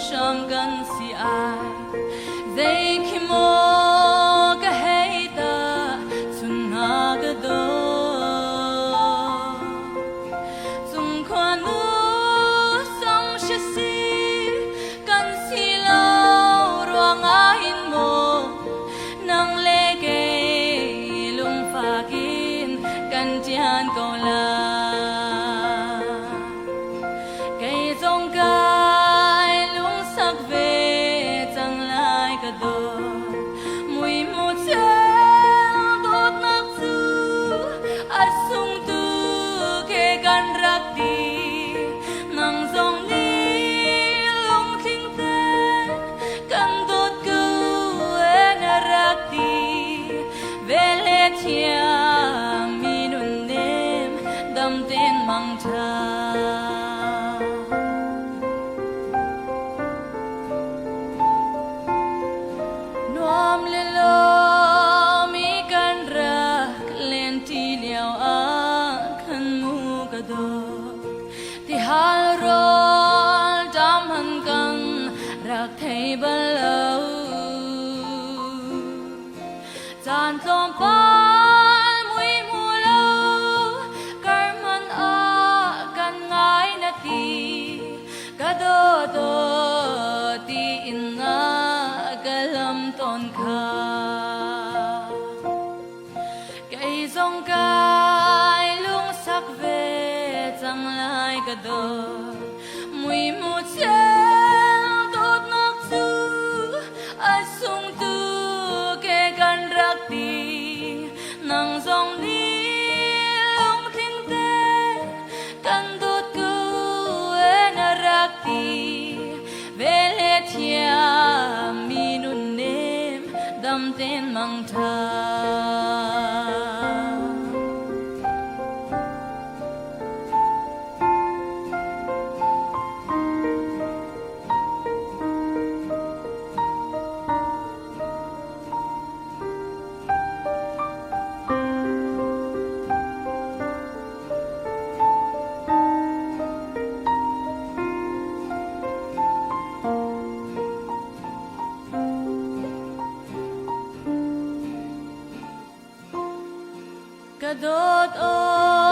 sham gan si ai dei khi mo ka hei ta sun na ga do zum khoan nu song shi si kan si lo ruang a in mo nang le ke lung pha kin kan jian ko la mang tha nuam le lo mi kan ra len ti liao a khan mu ka do ti hal rol dam han kan rak thei bal lo chan tlom pa do ti in na galam ton kha kai zong kai lung sak ve chang lai ka do mui mu chen tot nak su a sung tu ke kan rak ti nang zong ni long thing te kan dot ku na rak ti mi nun nem dam ten mang tha kadot o